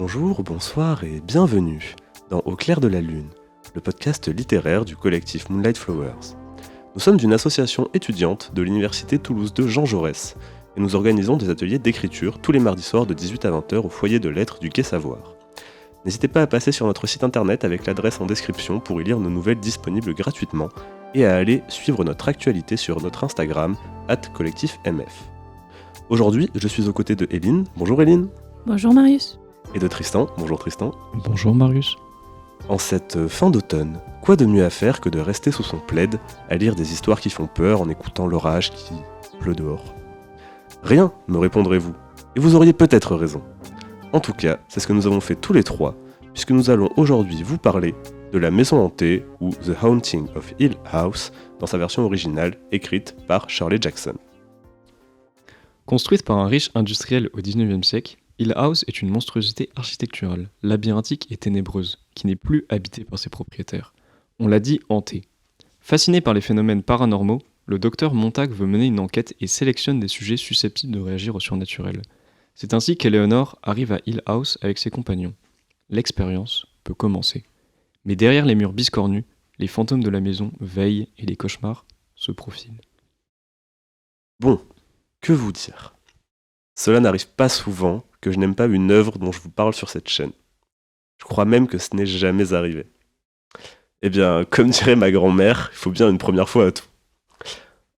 Bonjour, bonsoir et bienvenue dans Au clair de la lune, le podcast littéraire du collectif Moonlight Flowers. Nous sommes une association étudiante de l'université Toulouse 2 Jean Jaurès et nous organisons des ateliers d'écriture tous les mardis soirs de 18 à 20h au foyer de lettres du Quai Savoir. N'hésitez pas à passer sur notre site internet avec l'adresse en description pour y lire nos nouvelles disponibles gratuitement et à aller suivre notre actualité sur notre Instagram @collectifmf. Aujourd'hui, je suis aux côtés de Éline. Bonjour Éline. Bonjour Marius. Et de Tristan. Bonjour Tristan. Bonjour Marius. En cette fin d'automne, quoi de mieux à faire que de rester sous son plaid à lire des histoires qui font peur en écoutant l'orage qui pleut dehors ? Rien, me répondrez-vous. Et vous auriez peut-être raison. En tout cas, c'est ce que nous avons fait tous les trois, puisque nous allons aujourd'hui vous parler de La Maison Hantée ou The Haunting of Hill House dans sa version originale écrite par Shirley Jackson. Construite par un riche industriel au XIXe siècle, Hill House est une monstruosité architecturale, labyrinthique et ténébreuse, qui n'est plus habitée par ses propriétaires. On l'a dit hantée. Fasciné par les phénomènes paranormaux, le docteur Montag veut mener une enquête et sélectionne des sujets susceptibles de réagir au surnaturel. C'est ainsi qu'Eleanor arrive à Hill House avec ses compagnons. L'expérience peut commencer. Mais derrière les murs biscornus, les fantômes de la maison veillent et les cauchemars se profilent. Bon, que vous dire ? Cela n'arrive pas souvent que je n'aime pas une œuvre dont je vous parle sur cette chaîne. Je crois même que ce n'est jamais arrivé. Eh bien, comme dirait ma grand-mère, il faut bien une première fois à tout.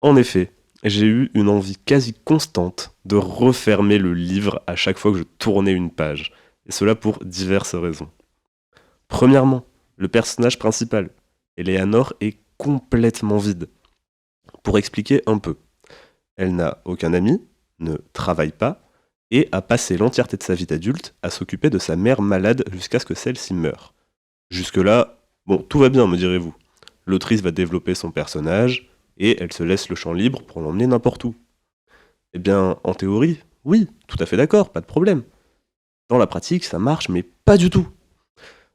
En effet, j'ai eu une envie quasi constante de refermer le livre à chaque fois que je tournais une page, et cela pour diverses raisons. Premièrement, le personnage principal, Eleanor, est complètement vide. Pour expliquer un peu, elle n'a aucun ami, ne travaille pas, et a passé l'entièreté de sa vie d'adulte à s'occuper de sa mère malade jusqu'à ce que celle-ci meure. Jusque-là, bon, tout va bien, me direz-vous. L'autrice va développer son personnage, et elle se laisse le champ libre pour l'emmener n'importe où. Eh bien, en théorie, oui, tout à fait d'accord, pas de problème. Dans la pratique, ça marche, mais pas du tout.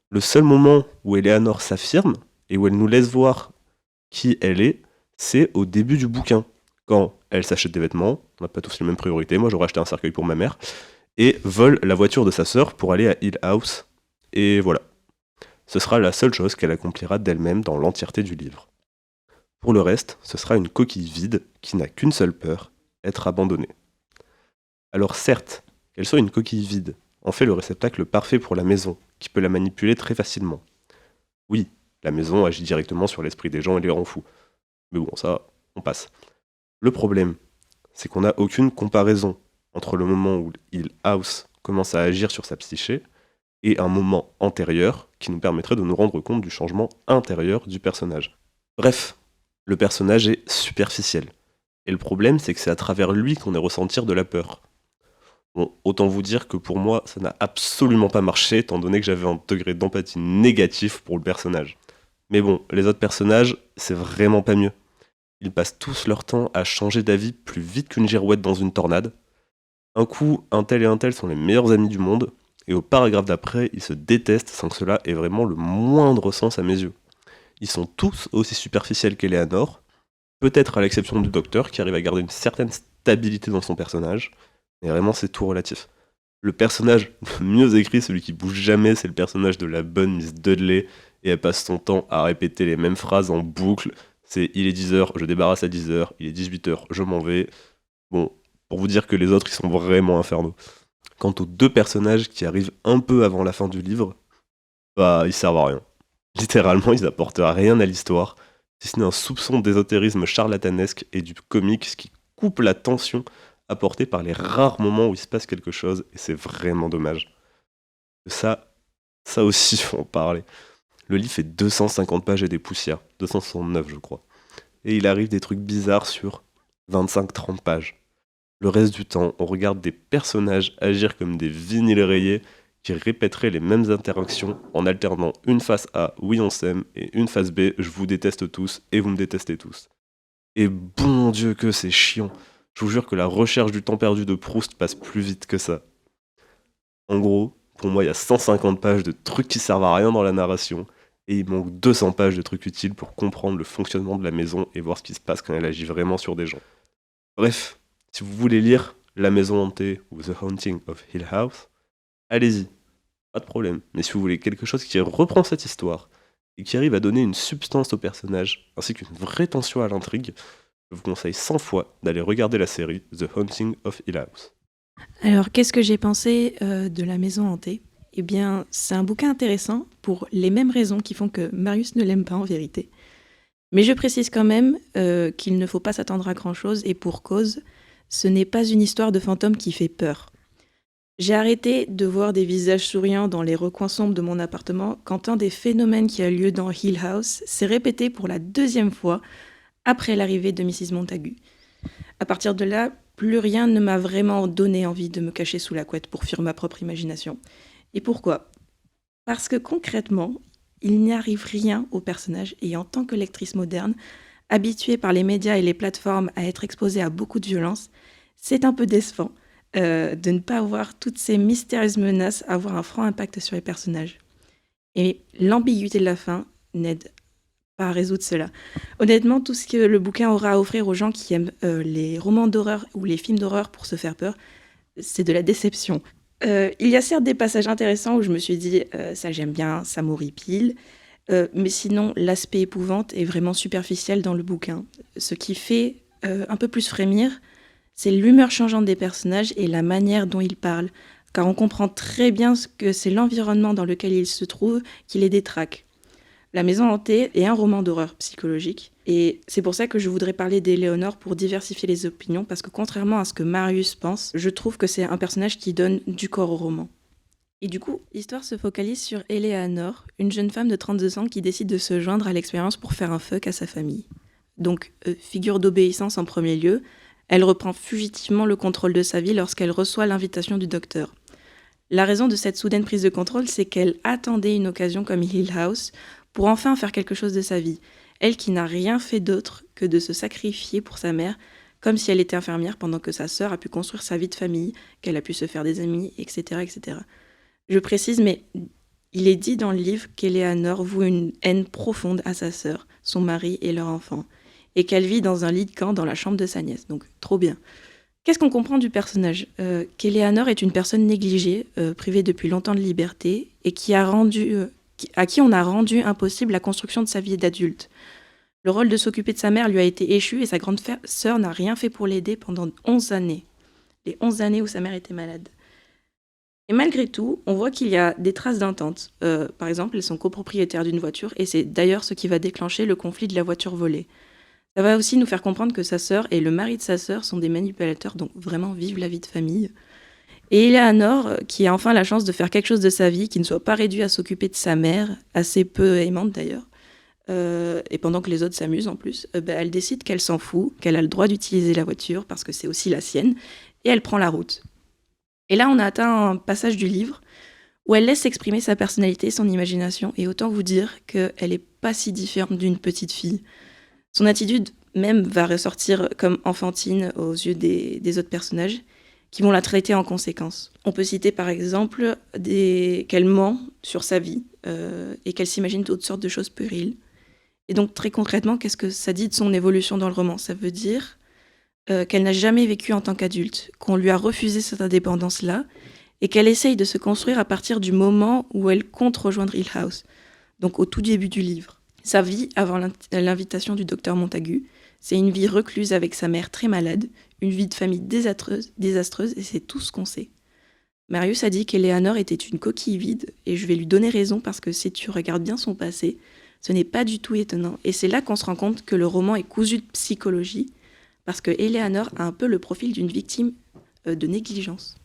Le seul moment où Eleanor s'affirme, et où elle nous laisse voir qui elle est, c'est au début du bouquin, quand elle s'achète des vêtements, on n'a pas tous les mêmes priorités, moi j'aurais acheté un cercueil pour ma mère, et vole la voiture de sa sœur pour aller à Hill House, et voilà. Ce sera la seule chose qu'elle accomplira d'elle-même dans l'entièreté du livre. Pour le reste, ce sera une coquille vide qui n'a qu'une seule peur, être abandonnée. Alors certes, qu'elle soit une coquille vide en fait le réceptacle parfait pour la maison, qui peut la manipuler très facilement. Oui, la maison agit directement sur l'esprit des gens et les rend fous. Mais bon, ça, on passe. Le problème, c'est qu'on n'a aucune comparaison entre le moment où Hill House commence à agir sur sa psyché et un moment antérieur qui nous permettrait de nous rendre compte du changement intérieur du personnage. Bref, le personnage est superficiel. Et le problème, c'est que c'est à travers lui qu'on est ressentir de la peur. Bon, autant vous dire que pour moi, ça n'a absolument pas marché, étant donné que j'avais un degré d'empathie négatif pour le personnage. Mais bon, les autres personnages, c'est vraiment pas mieux. Ils passent tous leur temps à changer d'avis plus vite qu'une girouette dans une tornade. Un coup, un tel et un tel sont les meilleurs amis du monde, et au paragraphe d'après, ils se détestent sans que cela ait vraiment le moindre sens à mes yeux. Ils sont tous aussi superficiels qu'Eleanor, peut-être à l'exception du docteur qui arrive à garder une certaine stabilité dans son personnage, mais vraiment c'est tout relatif. Le personnage le mieux écrit, celui qui bouge jamais, c'est le personnage de la bonne Miss Dudley, et elle passe son temps à répéter les mêmes phrases en boucle. C'est il est 10h, je débarrasse à 10h, il est 18h, je m'en vais. Bon, pour vous dire que les autres, ils sont vraiment infernaux. Quant aux deux personnages qui arrivent un peu avant la fin du livre, bah, ils servent à rien. Littéralement, ils apportent rien à l'histoire, si ce n'est un soupçon d'ésotérisme charlatanesque et du comique, ce qui coupe la tension apportée par les rares moments où il se passe quelque chose, et c'est vraiment dommage. Ça aussi, faut en parler. Le livre fait 250 pages et des poussières, 269 je crois. Et il arrive des trucs bizarres sur 25-30 pages. Le reste du temps, on regarde des personnages agir comme des vinyles rayés qui répéteraient les mêmes interactions en alternant une face A, oui on s'aime, et une face B, je vous déteste tous et vous me détestez tous. Et bon Dieu que c'est chiant. Je vous jure que la recherche du temps perdu de Proust passe plus vite que ça. En gros, pour moi, il y a 150 pages de trucs qui servent à rien dans la narration, et il manque 200 pages de trucs utiles pour comprendre le fonctionnement de la maison et voir ce qui se passe quand elle agit vraiment sur des gens. Bref, si vous voulez lire La Maison Hantée ou The Haunting of Hill House, allez-y. pas de problème. Mais si vous voulez quelque chose qui reprend cette histoire et qui arrive à donner une substance au personnage, ainsi qu'une vraie tension à l'intrigue, je vous conseille 100 fois d'aller regarder la série The Haunting of Hill House. Alors, qu'est-ce que j'ai pensé de La Maison Hantée? Eh bien, c'est un bouquin intéressant pour les mêmes raisons qui font que Marius ne l'aime pas en vérité. Mais je précise quand même qu'il ne faut pas s'attendre à grand-chose et pour cause, ce n'est pas une histoire de fantôme qui fait peur. J'ai arrêté de voir des visages souriants dans les recoins sombres de mon appartement quand un des phénomènes qui a lieu dans Hill House s'est répété pour la 2e fois après l'arrivée de Mrs. Montagu. À partir de là, plus rien ne m'a vraiment donné envie de me cacher sous la couette pour fuir ma propre imagination. Et pourquoi? Parce que concrètement, il n'y arrive rien au personnage et en tant que lectrice moderne, habituée par les médias et les plateformes à être exposée à beaucoup de violence, c'est un peu décevant de ne pas voir toutes ces mystérieuses menaces avoir un franc impact sur les personnages. Et l'ambiguïté de la fin n'aide pas à résoudre cela. Honnêtement, tout ce que le bouquin aura à offrir aux gens qui aiment les romans d'horreur ou les films d'horreur pour se faire peur, c'est de la déception. Il y a certes des passages intéressants où je me suis dit ça j'aime bien, ça m'horripile, mais sinon l'aspect épouvante est vraiment superficiel dans le bouquin. Ce qui fait un peu plus frémir, c'est l'humeur changeante des personnages et la manière dont ils parlent, car on comprend très bien que c'est l'environnement dans lequel ils se trouvent qui les détraque. La Maison Hantée est un roman d'horreur psychologique, et c'est pour ça que je voudrais parler d'Éléonore pour diversifier les opinions, parce que contrairement à ce que Marius pense, je trouve que c'est un personnage qui donne du corps au roman. Et du coup, l'histoire se focalise sur Éléonore, une jeune femme de 32 ans qui décide de se joindre à l'expérience pour faire un fuck à sa famille. Donc, figure d'obéissance en premier lieu, elle reprend fugitivement le contrôle de sa vie lorsqu'elle reçoit l'invitation du docteur. La raison de cette soudaine prise de contrôle, c'est qu'elle attendait une occasion comme Hill House pour enfin faire quelque chose de sa vie. Elle qui n'a rien fait d'autre que de se sacrifier pour sa mère, comme si elle était infirmière pendant que sa sœur a pu construire sa vie de famille, qu'elle a pu se faire des amis, etc. etc. Je précise, mais il est dit dans le livre qu'Éléonore voue une haine profonde à sa sœur, son mari et leur enfant, et qu'elle vit dans un lit de camp dans la chambre de sa nièce. Donc, trop bien. Qu'est-ce qu'on comprend du personnage? Qu'Éléonore est une personne négligée, privée depuis longtemps de liberté, et à qui on a rendu impossible la construction de sa vie d'adulte. Le rôle de s'occuper de sa mère lui a été échu et sa grande sœur n'a rien fait pour l'aider pendant 11 années. Les 11 années où sa mère était malade. Et malgré tout, on voit qu'il y a des traces d'entente. Par exemple, elles sont copropriétaires d'une voiture et c'est d'ailleurs ce qui va déclencher le conflit de la voiture volée. Ça va aussi nous faire comprendre que sa sœur et le mari de sa sœur sont des manipulateurs, donc vraiment vivent la vie de famille. Et Éléonore, qui a enfin la chance de faire quelque chose de sa vie, qui ne soit pas réduite à s'occuper de sa mère, assez peu aimante d'ailleurs, et pendant que les autres s'amusent en plus, elle décide qu'elle s'en fout, qu'elle a le droit d'utiliser la voiture parce que c'est aussi la sienne, et elle prend la route. Et là, on a atteint un passage du livre où elle laisse exprimer sa personnalité, son imagination, et autant vous dire qu'elle n'est pas si différente d'une petite fille. Son attitude même va ressortir comme enfantine aux yeux des autres personnages, qui vont la traiter en conséquence. On peut citer par exemple qu'elle ment sur sa vie et qu'elle s'imagine toutes sortes de choses puériles. Et donc très concrètement, qu'est-ce que ça dit de son évolution dans le roman? Ça veut dire qu'elle n'a jamais vécu en tant qu'adulte, qu'on lui a refusé cette indépendance-là, et qu'elle essaye de se construire à partir du moment où elle compte rejoindre Hill House, donc au tout début du livre. Sa vie avant l'invitation du docteur Montagu, c'est une vie recluse avec sa mère très malade, une vie de famille désastreuse, et c'est tout ce qu'on sait. Marius a dit qu'Éléonore était une coquille vide, et je vais lui donner raison parce que si tu regardes bien son passé, ce n'est pas du tout étonnant. Et c'est là qu'on se rend compte que le roman est cousu de psychologie, parce que Éléonore a un peu le profil d'une victime de négligence.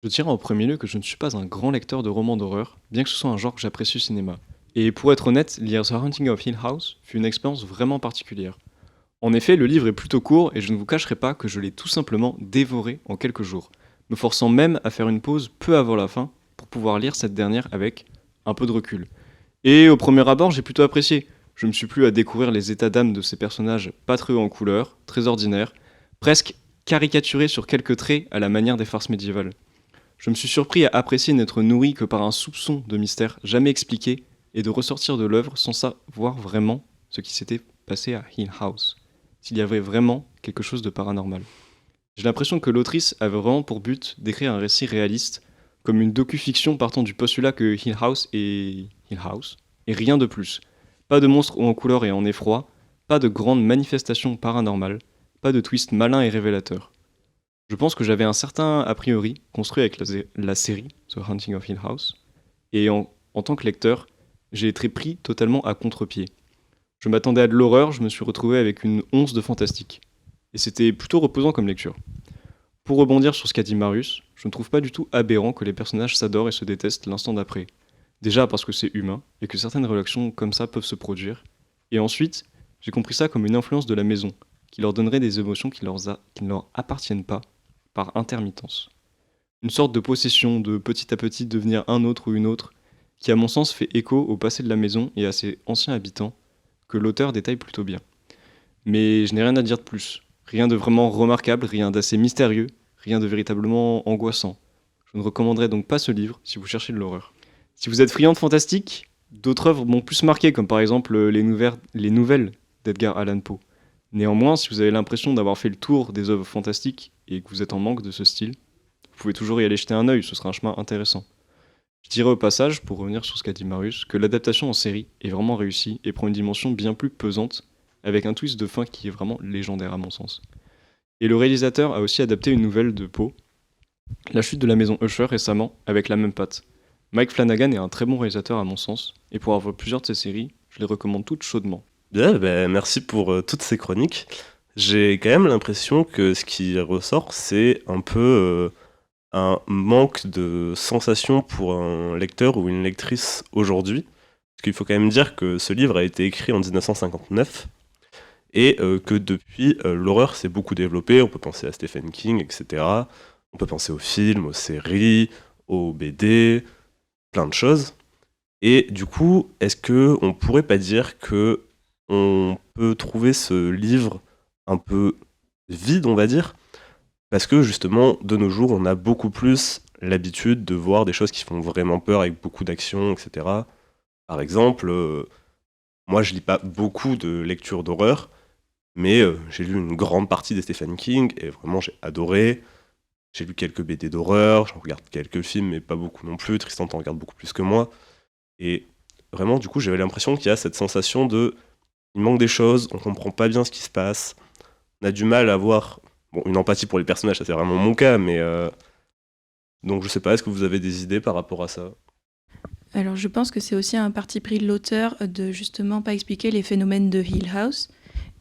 Je dirais en premier lieu que je ne suis pas un grand lecteur de romans d'horreur, bien que ce soit un genre que j'apprécie au cinéma. Et pour être honnête, lire The Haunting of Hill House fut une expérience vraiment particulière. En effet, le livre est plutôt court et je ne vous cacherai pas que je l'ai tout simplement dévoré en quelques jours, me forçant même à faire une pause peu avant la fin pour pouvoir lire cette dernière avec un peu de recul. Et au premier abord, j'ai plutôt apprécié. Je me suis plu à découvrir les états d'âme de ces personnages pas très hauts en couleur, très ordinaires, presque caricaturés sur quelques traits à la manière des farces médiévales. Je me suis surpris à apprécier n'être nourri que par un soupçon de mystère jamais expliqué et de ressortir de l'œuvre sans savoir vraiment ce qui s'était passé à Hill House, s'il y avait vraiment quelque chose de paranormal. J'ai l'impression que l'autrice avait vraiment pour but d'écrire un récit réaliste, comme une docu-fiction partant du postulat que Hill House et rien de plus. Pas de monstres en couleur et en effroi, pas de grandes manifestations paranormales, pas de twist malin et révélateur. Je pense que j'avais un certain a priori construit avec la série The Haunting of Hill House, et en tant que lecteur, j'ai été pris totalement à contre-pied. Je m'attendais à de l'horreur, je me suis retrouvé avec une once de fantastique. Et c'était plutôt reposant comme lecture. Pour rebondir sur ce qu'a dit Marius, je ne trouve pas du tout aberrant que les personnages s'adorent et se détestent l'instant d'après. Déjà parce que c'est humain, et que certaines relations comme ça peuvent se produire. Et ensuite, j'ai compris ça comme une influence de la maison, qui leur donnerait des émotions qui ne leur appartiennent pas, par intermittence. Une sorte de possession, de petit à petit devenir un autre ou une autre, qui à mon sens fait écho au passé de la maison et à ses anciens habitants, que l'auteur détaille plutôt bien. Mais je n'ai rien à dire de plus. Rien de vraiment remarquable, rien d'assez mystérieux, rien de véritablement angoissant. Je ne recommanderais donc pas ce livre si vous cherchez de l'horreur. Si vous êtes friand de fantastique, d'autres œuvres m'ont plus marqué, comme par exemple les nouvelles d'Edgar Allan Poe. Néanmoins, si vous avez l'impression d'avoir fait le tour des œuvres fantastiques et que vous êtes en manque de ce style, vous pouvez toujours y aller jeter un œil, ce sera un chemin intéressant. Je dirais au passage, pour revenir sur ce qu'a dit Marius, que l'adaptation en série est vraiment réussie et prend une dimension bien plus pesante, avec un twist de fin qui est vraiment légendaire à mon sens. Et le réalisateur a aussi adapté une nouvelle de Poe, La chute de la maison Usher récemment, avec la même patte. Mike Flanagan est un très bon réalisateur à mon sens, et pour avoir plusieurs de ses séries, je les recommande toutes chaudement. Bien, merci pour toutes ces chroniques. J'ai quand même l'impression que ce qui ressort, c'est un peu un manque de sensation pour un lecteur ou une lectrice aujourd'hui. Parce qu'il faut quand même dire que ce livre a été écrit en 1959 et que depuis, l'horreur s'est beaucoup développée. On peut penser à Stephen King, etc. On peut penser aux films, aux séries, aux BD, plein de choses. Et du coup, est-ce que on pourrait pas dire que on peut trouver ce livre un peu vide, on va dire, parce que justement, de nos jours, on a beaucoup plus l'habitude de voir des choses qui font vraiment peur avec beaucoup d'action, etc. Par exemple, moi je lis pas beaucoup de lectures d'horreur, mais j'ai lu une grande partie des Stephen King et vraiment j'ai adoré. J'ai lu quelques BD d'horreur, j'en regarde quelques films, mais pas beaucoup non plus. Tristan t'en regarde beaucoup plus que moi. Et vraiment, du coup, j'avais l'impression qu'il y a cette sensation de il manque des choses, on comprend pas bien ce qui se passe, on a du mal à avoir une empathie pour les personnages, ça c'est vraiment mon cas, mais donc je sais pas, est-ce que vous avez des idées par rapport à ça? Alors je pense que c'est aussi un parti pris de l'auteur de justement pas expliquer les phénomènes de Hill House.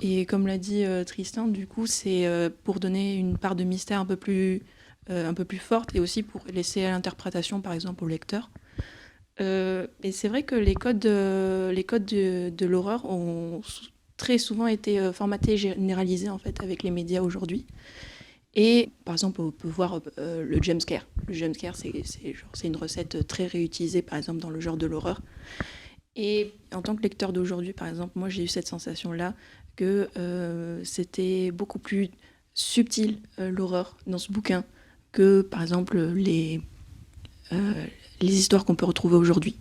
Et comme l'a dit Tristan, du coup c'est pour donner une part de mystère un peu plus forte et aussi pour laisser à l'interprétation par exemple au lecteur. Et c'est vrai que les codes de l'horreur ont très souvent été formatés et généralisés en fait avec les médias aujourd'hui. Et par exemple, on peut voir le jumpscare. Le jumpscare, c'est une recette très réutilisée, par exemple, dans le genre de l'horreur. Et en tant que lecteur d'aujourd'hui, par exemple, moi, j'ai eu cette sensation-là que c'était beaucoup plus subtil, l'horreur, dans ce bouquin, que, par exemple, les histoires qu'on peut retrouver aujourd'hui.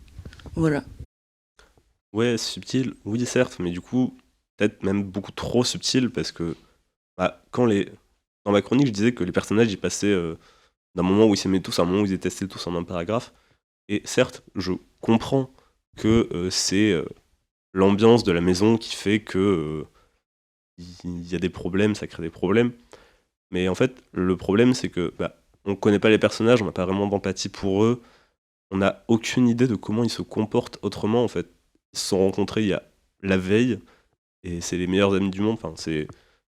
Voilà. Ouais, subtil, oui certes, mais du coup, peut-être même beaucoup trop subtil, parce que dans ma chronique, je disais que les personnages y passaient d'un moment où ils s'aimaient tous à un moment où ils détestaient tous en un paragraphe. Et certes, je comprends que c'est l'ambiance de la maison qui fait que il y a des problèmes, ça crée des problèmes. Mais en fait, le problème, c'est que on connaît pas les personnages, on n'a pas vraiment d'empathie pour eux, on n'a aucune idée de comment ils se comportent autrement. En fait, ils se sont rencontrés il y a la veille et c'est les meilleurs amis du monde. Enfin, c'est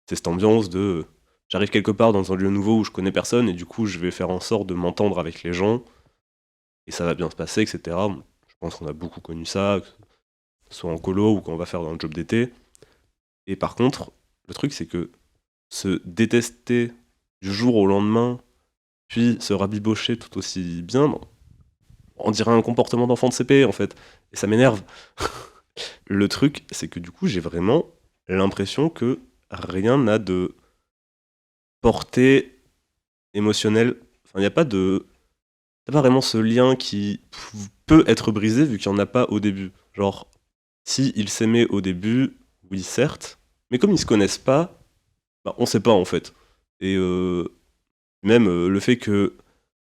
cette ambiance de j'arrive quelque part dans un lieu nouveau où je connais personne et du coup je vais faire en sorte de m'entendre avec les gens et ça va bien se passer, etc. Bon, je pense qu'on a beaucoup connu ça, que ce soit en colo ou quand on va faire un job d'été. Et par contre, le truc c'est que se détester du jour au lendemain, puis se rabibocher tout aussi bien, bon, on dirait un comportement d'enfant de CP en fait. Et ça m'énerve. Le truc, c'est que du coup, j'ai vraiment l'impression que rien n'a de portée émotionnelle. Enfin, il n'y a pas de. Y a pas vraiment ce lien qui peut être brisé vu qu'il n'y en a pas au début. Genre, si ils s'aimaient au début, oui, certes, mais comme ils se connaissent pas, on sait pas en fait. Et même le fait que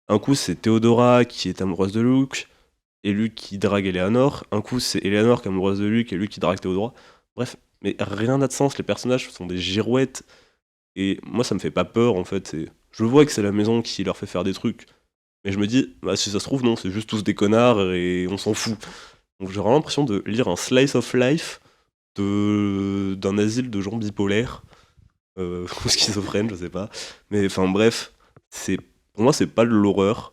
Un coup, c'est Théodora qui est amoureuse de Luke, et Luke qui drague Eleanor. Un coup, c'est Eleanor qui est amoureuse de Luke, et Luke qui drague Théodora. Bref, mais rien n'a de sens, les personnages sont des girouettes, et moi, ça me fait pas peur, en fait. Je vois que c'est la maison qui leur fait faire des trucs, mais je me dis, bah, si ça se trouve, non, c'est juste tous des connards, et on s'en fout. Donc j'ai vraiment l'impression de lire un slice of life d'un asile de gens bipolaires, ou schizophrènes, je sais pas. Mais enfin bref, pour moi c'est pas de l'horreur,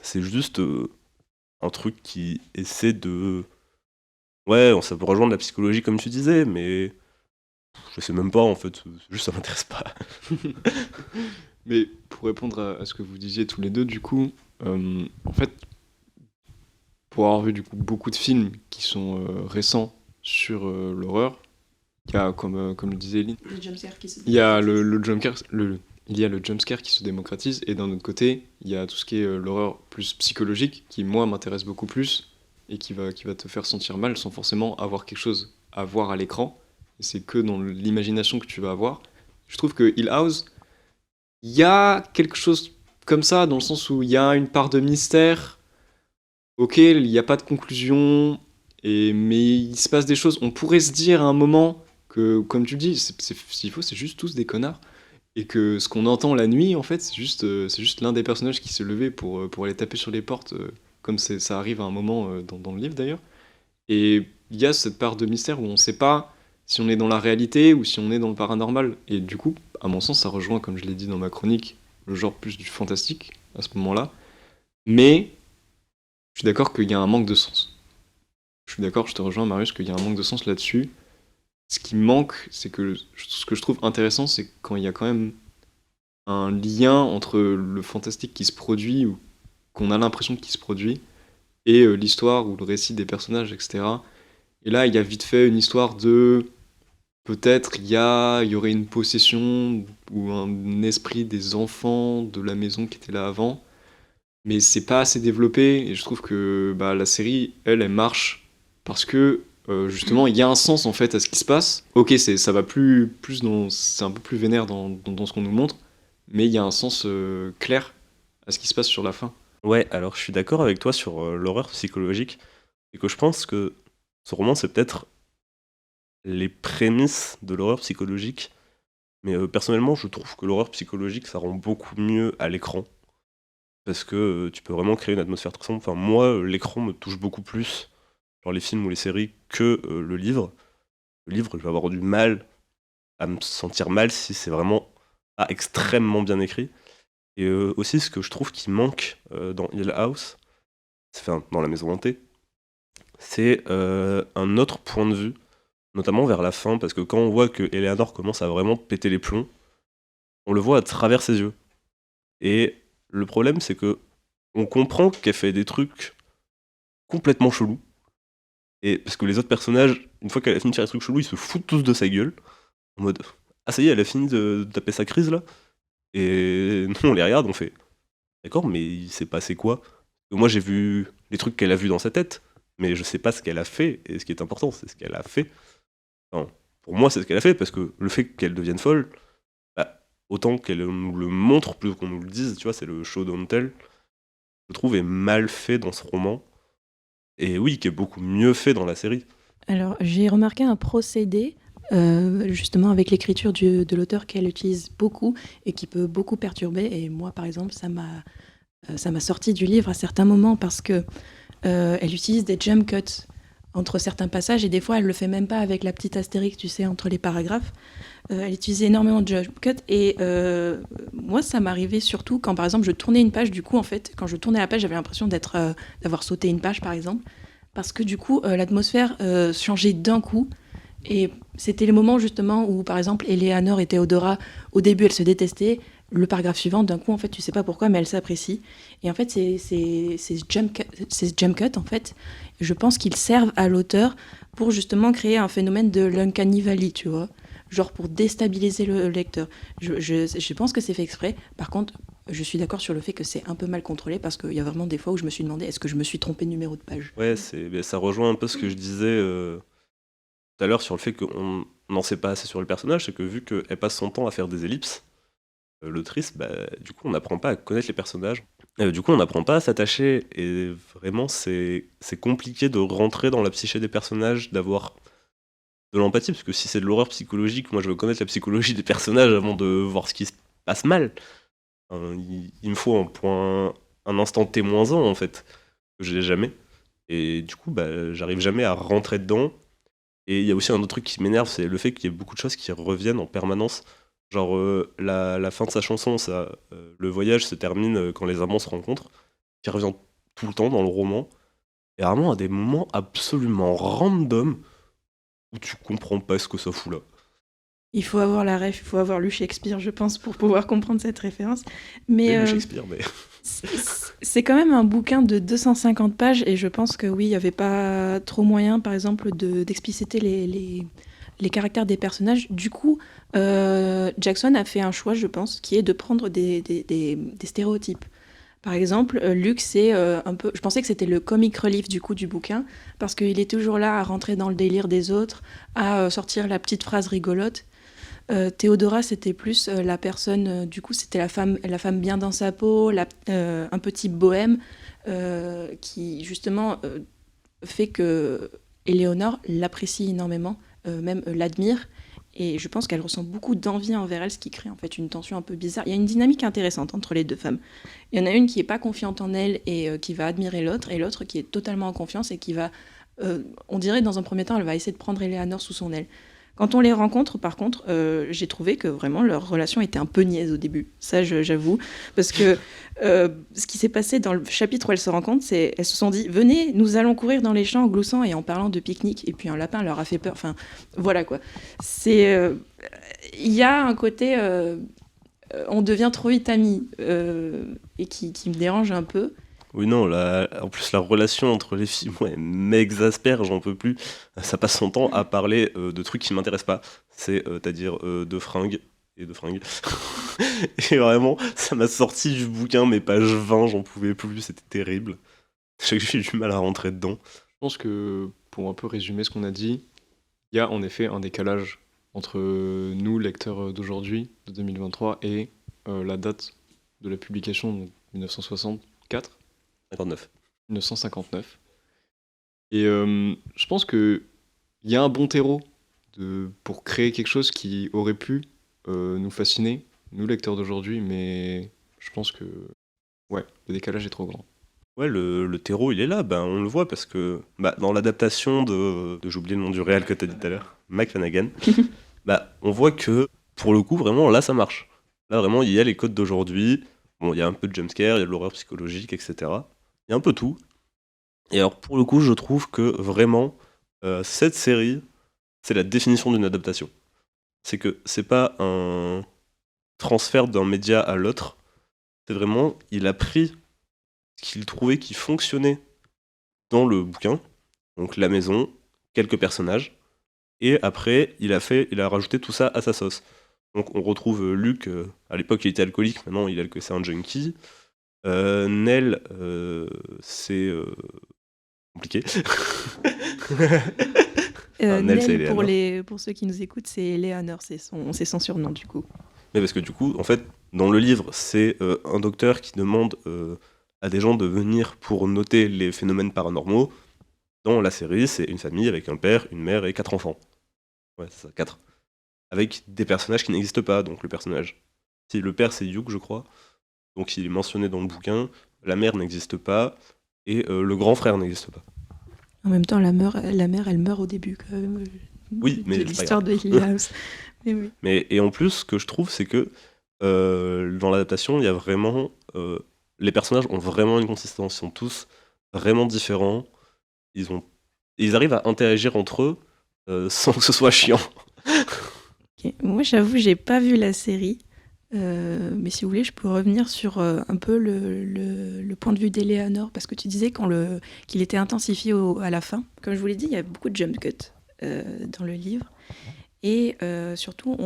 c'est juste un truc qui essaie de... Ouais, ça peut rejoindre la psychologie comme tu disais, mais je sais même pas en fait, c'est juste ça m'intéresse pas. Mais pour répondre à ce que vous disiez tous les deux, du coup, en fait, pour avoir vu du coup beaucoup de films qui sont récents sur l'horreur, il y a, comme le disait Eline, Le jumpscare qui se il y a le jumpscare, il y a le jumpscare qui se démocratise, et d'un autre côté, il y a tout ce qui est l'horreur plus psychologique, qui moi m'intéresse beaucoup plus, et qui va te faire sentir mal sans forcément avoir quelque chose à voir à l'écran. Et c'est que dans l'imagination que tu vas avoir. Je trouve que Hill House, il y a quelque chose comme ça, dans le sens où il y a une part de mystère, ok, il n'y a pas de conclusion, mais il se passe des choses. On pourrait se dire à un moment que, comme tu le dis, s'il faut, c'est juste tous des connards. Et que ce qu'on entend la nuit, en fait, c'est juste l'un des personnages qui s'est levé pour aller taper sur les portes, comme ça arrive à un moment dans le livre d'ailleurs. Et il y a cette part de mystère où on ne sait pas si on est dans la réalité ou si on est dans le paranormal. Et du coup, à mon sens, ça rejoint, comme je l'ai dit dans ma chronique, le genre plus du fantastique à ce moment-là. Mais je suis d'accord qu'il y a un manque de sens. Je suis d'accord, je te rejoins, Marius, qu'il y a un manque de sens là-dessus. Ce qui manque, c'est que ce que je trouve intéressant, c'est quand il y a quand même un lien entre le fantastique qui se produit, ou qu'on a l'impression qu'il se produit, et l'histoire ou le récit des personnages, etc. Et là, il y a vite fait une histoire de... Peut-être il y aurait une possession ou un esprit des enfants de la maison qui était là avant, mais c'est pas assez développé, et je trouve que bah, la série, elle marche parce que justement il y a un sens en fait à ce qui se passe. Ok, ça va plus dans, c'est un peu plus vénère dans ce qu'on nous montre, mais il y a un sens clair à ce qui se passe sur la fin. Ouais, alors je suis d'accord avec toi sur l'horreur psychologique, et que je pense que ce roman c'est peut-être les prémices de l'horreur psychologique, mais personnellement je trouve que l'horreur psychologique ça rend beaucoup mieux à l'écran, parce que tu peux vraiment créer une atmosphère très sombre. Enfin moi l'écran me touche beaucoup plus, genre les films ou les séries, que le livre. Le livre je vais avoir du mal à me sentir mal si c'est vraiment extrêmement bien écrit. Et aussi ce que je trouve qui manque dans Hill House, enfin dans la maison hantée, c'est un autre point de vue, notamment vers la fin, parce que quand on voit que Eleanor commence à vraiment péter les plombs, on le voit à travers ses yeux. Et le problème, c'est que on comprend qu'elle fait des trucs complètement chelous, et parce que les autres personnages, une fois qu'elle a fini de faire des trucs chelous, ils se foutent tous de sa gueule, en mode ah ça y est, elle a fini de taper sa crise là. Et nous on les regarde, on fait d'accord, mais il s'est passé quoi? Moi j'ai vu les trucs qu'elle a vus dans sa tête, mais je sais pas ce qu'elle a fait, et ce qui est important, c'est ce qu'elle a fait. Enfin, pour moi, c'est ce qu'elle a fait, parce que le fait qu'elle devienne folle, bah, autant qu'elle nous le montre plus qu'on nous le dise, tu vois, c'est le show don't tell, je trouve est mal fait dans ce roman, et oui, qui est beaucoup mieux fait dans la série. Alors, j'ai remarqué un procédé, justement avec l'écriture de l'auteur qu'elle utilise beaucoup et qui peut beaucoup perturber. Et moi, par exemple, ça m'a sorti du livre à certains moments parce que elle utilise des jump cuts entre certains passages et des fois, elle le fait même pas avec la petite astérix, tu sais, entre les paragraphes. Elle utilise énormément de jump cuts et moi, ça m'arrivait surtout quand, par exemple, je tournais une page. Du coup, en fait, quand je tournais la page, j'avais l'impression d'avoir sauté une page, par exemple. Parce que du coup, l'atmosphère changeait d'un coup. Et c'était les moments justement où, par exemple, Eleanor et Théodora, au début, elles se détestaient. Le paragraphe suivant, d'un coup, en fait, tu sais pas pourquoi, mais elles s'apprécient. Et en fait, ces jump cuts, en fait, je pense qu'ils servent à l'auteur pour justement créer un phénomène de l'uncanny valley, tu vois. Genre pour déstabiliser le lecteur. Je pense que c'est fait exprès. Par contre, je suis d'accord sur le fait que c'est un peu mal contrôlé parce qu'il y a vraiment des fois où je me suis demandé est-ce que je me suis trompé de numéro de page. Ouais, ça rejoint un peu ce que je disais tout à l'heure sur le fait qu'on n'en sait pas assez sur le personnage, c'est que vu qu'elle passe son temps à faire des ellipses, l'autrice, bah, du coup, on n'apprend pas à connaître les personnages. Du coup, on n'apprend pas à s'attacher, et vraiment, c'est compliqué de rentrer dans la psyché des personnages, d'avoir de l'empathie, parce que si c'est de l'horreur psychologique, moi je veux connaître la psychologie des personnages avant de voir ce qui se passe mal. Il me faut un instant T-1 en fait, que je n'ai jamais. Et du coup, j'arrive jamais à rentrer dedans. Et il y a aussi un autre truc qui m'énerve, c'est le fait qu'il y ait beaucoup de choses qui reviennent en permanence. Genre, la fin de sa chanson, le voyage se termine quand les amants se rencontrent, qui revient tout le temps dans le roman. Et vraiment à des moments absolument random où tu comprends pas ce que ça fout là. Il faut avoir la ref, il faut avoir lu Shakespeare, je pense, pour pouvoir comprendre cette référence. Oui, Mais le Shakespeare, mais. c'est quand même un bouquin de 250 pages et je pense que oui, il n'y avait pas trop moyen, par exemple, d'expliciter les caractères des personnages. Du coup, Jackson a fait un choix, je pense, qui est de prendre des stéréotypes. Par exemple, Luke, c'est un peu. Je pensais que c'était le comic relief du coup du bouquin, parce qu'il est toujours là à rentrer dans le délire des autres, à sortir la petite phrase rigolote. Théodora, c'était plus la personne, du coup, c'était la femme bien dans sa peau, un petit bohème, qui justement fait que Éléonore l'apprécie énormément, même l'admire. Et je pense qu'elle ressent beaucoup d'envie envers elle, ce qui crée en fait une tension un peu bizarre. Il y a une dynamique intéressante entre les deux femmes. Il y en a une qui n'est pas confiante en elle et qui va admirer l'autre, et l'autre qui est totalement en confiance et qui va, on dirait dans un premier temps, elle va essayer de prendre Éléonore sous son aile. Quand on les rencontre, par contre, j'ai trouvé que vraiment leur relation était un peu niaise au début. Ça, j'avoue. Parce que ce qui s'est passé dans le chapitre où elles se rencontrent, c'est elles se sont dit « Venez, nous allons courir dans les champs en gloussant et en parlant de pique-nique. » Et puis un lapin leur a fait peur. Enfin, voilà quoi. Il y a un côté on devient trop vite amis et qui me dérange un peu. Oui, non, en plus, la relation entre les filles, moi, elle m'exaspère, j'en peux plus. Ça passe son temps à parler de trucs qui m'intéressent pas. C'est-à-dire de fringues et de fringues. Et vraiment, ça m'a sorti du bouquin, mes pages 20, j'en pouvais plus, c'était terrible. Chaque fois, j'ai du mal à rentrer dedans. Je pense que pour un peu résumer ce qu'on a dit, il y a en effet un décalage entre nous, lecteurs d'aujourd'hui, de 2023, et la date de la publication, donc 1964, 59. 1959. Et je pense qu'il y a un bon terreau pour créer quelque chose qui aurait pu nous fasciner, nous lecteurs d'aujourd'hui, mais je pense que ouais, le décalage est trop grand. Ouais, le terreau, il est là, on le voit parce que dans l'adaptation j'ai oublié le nom du réal que tu as dit tout à l'heure, Mike Flanagan, on voit que pour le coup, vraiment, là, ça marche. Là, vraiment, il y a les codes d'aujourd'hui. Bon, il y a un peu de jumpscare, il y a de l'horreur psychologique, etc. Il y a un peu tout. Et alors, pour le coup, je trouve que vraiment, cette série, c'est la définition d'une adaptation. C'est que c'est pas un transfert d'un média à l'autre. C'est vraiment, il a pris ce qu'il trouvait qui fonctionnait dans le bouquin, donc la maison, quelques personnages, et après, il a rajouté tout ça à sa sauce. Donc on retrouve Luc, à l'époque il était alcoolique, maintenant c'est un junkie. Nell, c'est compliqué. Nell, c'est pour ceux qui nous écoutent, c'est Eleanor, c'est son surnom du coup. Mais parce que du coup, en fait, dans le livre, c'est un docteur qui demande à des gens de venir pour noter les phénomènes paranormaux. Dans la série, c'est une famille avec un père, une mère et 4 enfants. Ouais, c'est ça, 4. Avec des personnages qui n'existent pas, donc le personnage. Si le père, c'est Hugh, je crois. Donc il est mentionné dans le bouquin. La mère n'existe pas. Et le grand frère n'existe pas. En même temps, la mère, elle meurt au début quand même. Oui, mais de l'histoire de Hill House. Mais oui. Et en plus, ce que je trouve, c'est que dans l'adaptation, il y a vraiment... les personnages ont vraiment une consistance. Ils sont tous vraiment différents. Ils arrivent à interagir entre eux sans que ce soit chiant. Okay. Moi, j'avoue, j'ai pas vu la série. Mais si vous voulez, je peux revenir sur un peu le point de vue d'Eleanor, parce que tu disais qu'il était intensifié à la fin. Comme je vous l'ai dit, il y a beaucoup de jump cuts dans le livre. Et surtout,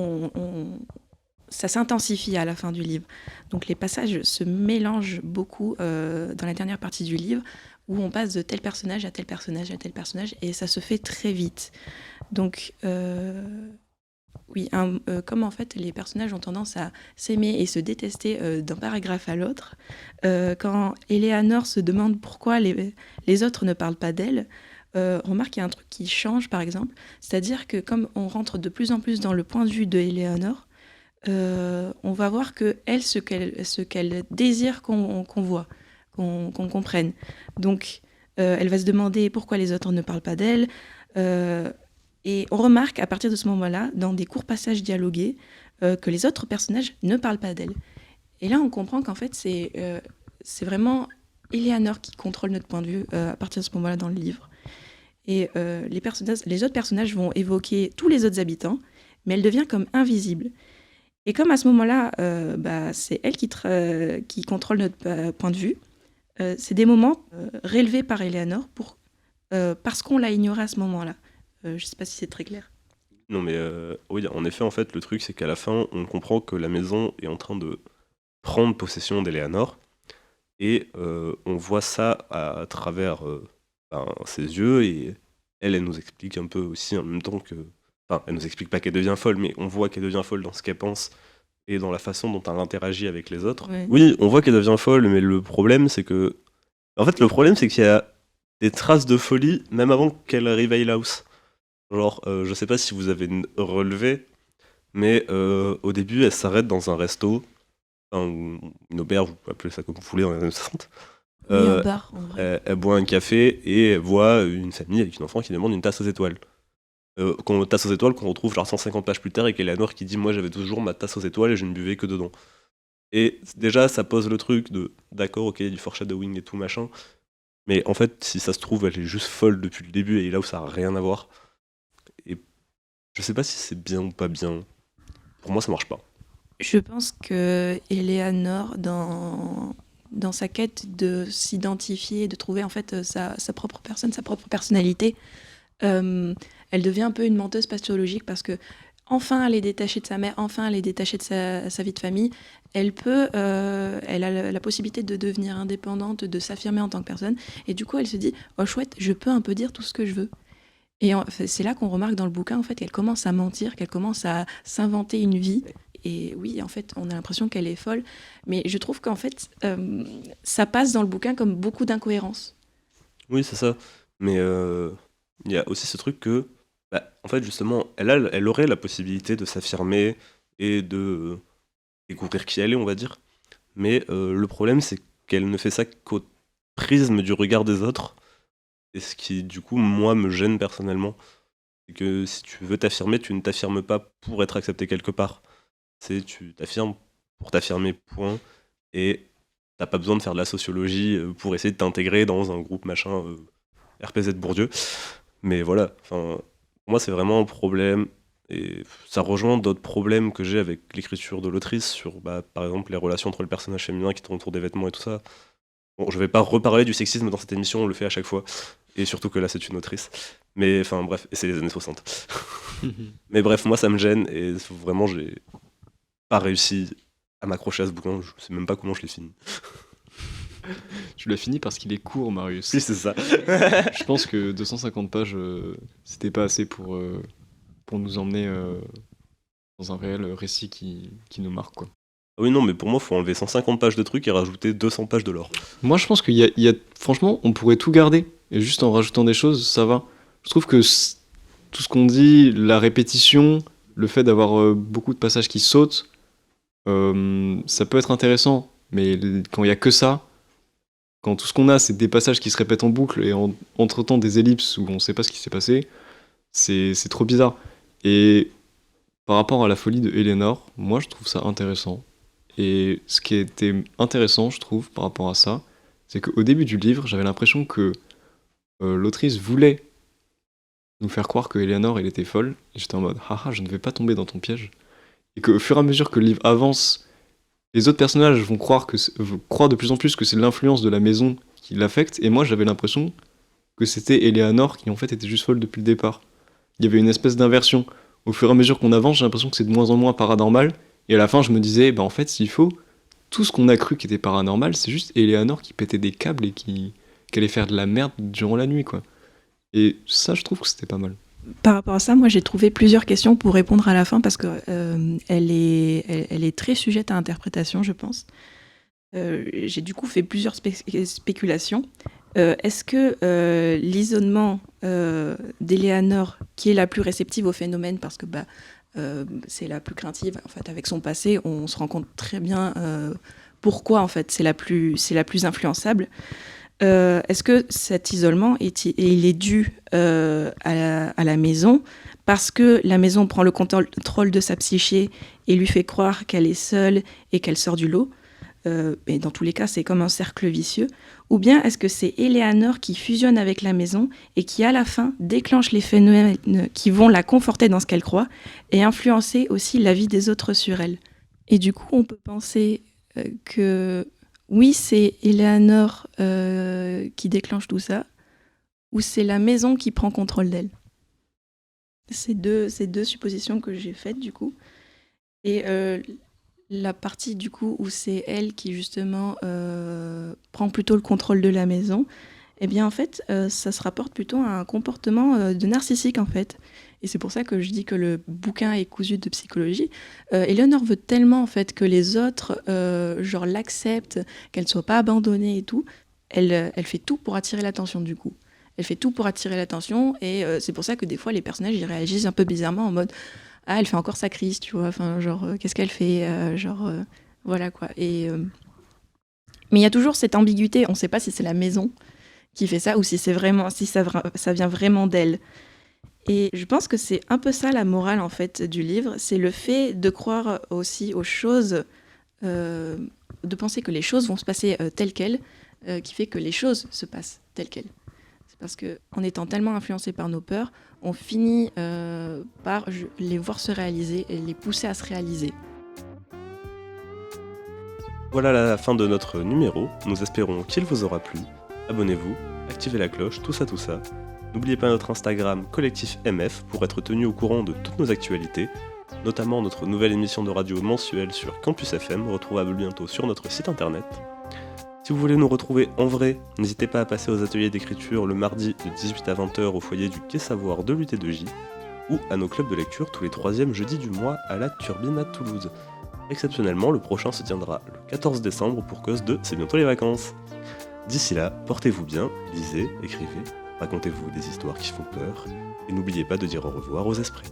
ça s'intensifie à la fin du livre. Donc les passages se mélangent beaucoup dans la dernière partie du livre, où on passe de tel personnage à tel personnage à tel personnage, et ça se fait très vite. Donc Oui, comme en fait les personnages ont tendance à s'aimer et se détester d'un paragraphe à l'autre, quand Eleanor se demande pourquoi les autres ne parlent pas d'elle, on remarque qu'il y a un truc qui change par exemple, c'est-à-dire que comme on rentre de plus en plus dans le point de vue de Eleanor, on va voir que elle, ce qu'elle désire qu'on voit, qu'on comprenne. Donc, elle va se demander pourquoi les autres ne parlent pas d'elle. Et on remarque à partir de ce moment-là, dans des courts passages dialogués, que les autres personnages ne parlent pas d'elle. Et là, on comprend qu'en fait, c'est vraiment Eleanor qui contrôle notre point de vue à partir de ce moment-là dans le livre. Et les autres personnages vont évoquer tous les autres habitants, mais elle devient comme invisible. Et comme à ce moment-là, c'est elle qui contrôle notre point de vue, c'est des moments relevés par Eleanor parce qu'on l'a ignorée à ce moment-là. Je ne sais pas si c'est très clair. Non, mais oui, en effet, en fait, le truc, c'est qu'à la fin, on comprend que la maison est en train de prendre possession d'Eleanor, et on voit ça à travers ses yeux, et elle nous explique un peu aussi en même temps que... Enfin, elle nous explique pas qu'elle devient folle, mais on voit qu'elle devient folle dans ce qu'elle pense et dans la façon dont elle interagit avec les autres. Ouais. Oui, on voit qu'elle devient folle, mais le problème, c'est que... En fait, le problème, c'est qu'il y a des traces de folie, même avant qu'elle arrive à Hill House. Genre, je sais pas si vous avez relevé, mais au début, elle s'arrête dans un resto, enfin, ou une auberge, vous pouvez appeler ça comme vous voulez dans les années 60. Oui, un bar, en vrai. Elle boit un café et elle voit une famille avec une enfant qui demande une tasse aux étoiles. Tasse aux étoiles qu'on retrouve genre 150 pages plus tard, et qu'Eleanor qui dit « Moi, j'avais toujours ma tasse aux étoiles et je ne buvais que dedans ». Et déjà, ça pose le truc de « D'accord, ok, du foreshadowing et tout, machin ». Mais en fait, si ça se trouve, elle est juste folle depuis le début, et là où ça n'a rien à voir. Et je sais pas si c'est bien ou pas bien. Pour moi, ça marche pas. Je pense que Eleanor, dans sa quête de s'identifier, de trouver en fait sa propre personne, sa propre personnalité, elle devient un peu une menteuse pathologique parce que enfin elle est détachée de sa mère, enfin elle est détachée de sa vie de famille. Elle a la possibilité de devenir indépendante, de s'affirmer en tant que personne. Et du coup, elle se dit, oh chouette, je peux un peu dire tout ce que je veux. Et c'est là qu'on remarque dans le bouquin en fait qu'elle commence à mentir, qu'elle commence à s'inventer une vie. Et oui, en fait, on a l'impression qu'elle est folle. Mais je trouve qu'en fait, ça passe dans le bouquin comme beaucoup d'incohérences. Oui, c'est ça. Mais il y a aussi ce truc que, en fait, justement, elle aurait la possibilité de s'affirmer et de découvrir qui elle est, on va dire. Mais le problème, c'est qu'elle ne fait ça qu'au prisme du regard des autres. Et ce qui, du coup, moi, me gêne personnellement. C'est que si tu veux t'affirmer, tu ne t'affirmes pas pour être accepté quelque part. Tu t'affirmes pour t'affirmer, point. Et t'as pas besoin de faire de la sociologie pour essayer de t'intégrer dans un groupe machin RPZ Bourdieu. Mais voilà, enfin, pour moi, c'est vraiment un problème. Et ça rejoint d'autres problèmes que j'ai avec l'écriture de l'autrice sur, par exemple, les relations entre le personnage féminin qui tourne autour des vêtements et tout ça. Bon, je vais pas reparler du sexisme dans cette émission, on le fait à chaque fois. Et surtout que là, c'est une autrice. Mais enfin, bref, et c'est les années 60. Mais bref, moi, ça me gêne, et vraiment, j'ai pas réussi à m'accrocher à ce bouquin. Je sais même pas comment je l'ai fini. Tu l'as fini parce qu'il est court, Marius. Si, c'est ça. Je pense que 250 pages, c'était pas assez pour nous emmener dans un réel récit qui nous marque, quoi. Oui, non, mais pour moi, faut enlever 150 pages de trucs et rajouter 200 pages de lore. Moi, je pense qu'il y a... Franchement, on pourrait tout garder. Et juste en rajoutant des choses, ça va. Je trouve que tout ce qu'on dit, la répétition, le fait d'avoir beaucoup de passages qui sautent, ça peut être intéressant. Mais quand il y a que ça, quand tout ce qu'on a, c'est des passages qui se répètent en boucle et entre-temps des ellipses où on sait pas ce qui s'est passé, c'est trop bizarre. Et par rapport à la folie de Eleanor, moi, je trouve ça intéressant. Et ce qui était intéressant, je trouve, par rapport à ça, c'est qu'au début du livre, j'avais l'impression que l'autrice voulait nous faire croire que Eleanor, elle était folle. Et j'étais en mode, haha, je ne vais pas tomber dans ton piège. Et qu'au fur et à mesure que le livre avance, les autres personnages vont croire de plus en plus que c'est l'influence de la maison qui l'affecte. Et moi, j'avais l'impression que c'était Eleanor qui, en fait, était juste folle depuis le départ. Il y avait une espèce d'inversion. Au fur et à mesure qu'on avance, j'ai l'impression que c'est de moins en moins paranormal. Et à la fin, je me disais, en fait, s'il faut, tout ce qu'on a cru qui était paranormal, c'est juste Eleanor qui pétait des câbles et qui allait faire de la merde durant la nuit, quoi. Et ça, je trouve que c'était pas mal. Par rapport à ça, moi j'ai trouvé plusieurs questions pour répondre à la fin parce que elle est très sujette à interprétation, je pense. J'ai du coup fait plusieurs spéculations. Est-ce que l'isolement d'Eleanor, qui est la plus réceptive au phénomène parce que c'est la plus craintive, en fait, avec son passé, on se rend compte très bien pourquoi en fait c'est la plus influençable. Est-ce que cet isolement il est dû à la maison parce que la maison prend le contrôle de sa psyché et lui fait croire qu'elle est seule et qu'elle sort du lot, et dans tous les cas c'est comme un cercle vicieux, ou bien est-ce que c'est Eleanor qui fusionne avec la maison et qui à la fin déclenche les phénomènes qui vont la conforter dans ce qu'elle croit et influencer aussi la vie des autres sur elle. Et du coup on peut penser que oui, c'est Eleanor qui déclenche tout ça, ou c'est la maison qui prend contrôle d'elle. C'est deux suppositions que j'ai faites du coup. Et la partie du coup où c'est elle qui justement prend plutôt le contrôle de la maison, eh bien en fait ça se rapporte plutôt à un comportement de narcissique en fait. Et c'est pour ça que je dis que le bouquin est cousu de psychologie. Eleanor veut tellement en fait que les autres genre l'acceptent, qu'elle ne soit pas abandonnée et tout. Elle fait tout pour attirer l'attention du coup. Elle fait tout pour attirer l'attention et c'est pour ça que des fois les personnages ils réagissent un peu bizarrement en mode ah elle fait encore sa crise, tu vois, enfin genre qu'est-ce qu'elle fait, voilà quoi. Et mais il y a toujours cette ambiguïté, on ne sait pas si c'est la maison qui fait ça ou si c'est vraiment si ça vient vraiment d'elle. Et je pense que c'est un peu ça la morale en fait du livre, c'est le fait de croire aussi aux choses, de penser que les choses vont se passer telles quelles, qui fait que les choses se passent telles quelles. C'est parce qu'en étant tellement influencé par nos peurs, on finit par les voir se réaliser et les pousser à se réaliser. Voilà la fin de notre numéro, nous espérons qu'il vous aura plu. Abonnez-vous, activez la cloche, tout ça. N'oubliez pas notre Instagram collectif MF pour être tenu au courant de toutes nos actualités, notamment notre nouvelle émission de radio mensuelle sur Campus FM, retrouvable bientôt sur notre site internet. Si vous voulez nous retrouver en vrai, n'hésitez pas à passer aux ateliers d'écriture le mardi de 18 à 20h au foyer du Quai Savoir de l'UT2J, ou à nos clubs de lecture tous les 3e jeudis du mois à la Turbine à Toulouse. Exceptionnellement, le prochain se tiendra le 14 décembre pour cause de C'est bientôt les vacances. D'ici là, portez-vous bien, lisez, écrivez, racontez-vous des histoires qui font peur, et n'oubliez pas de dire au revoir aux esprits.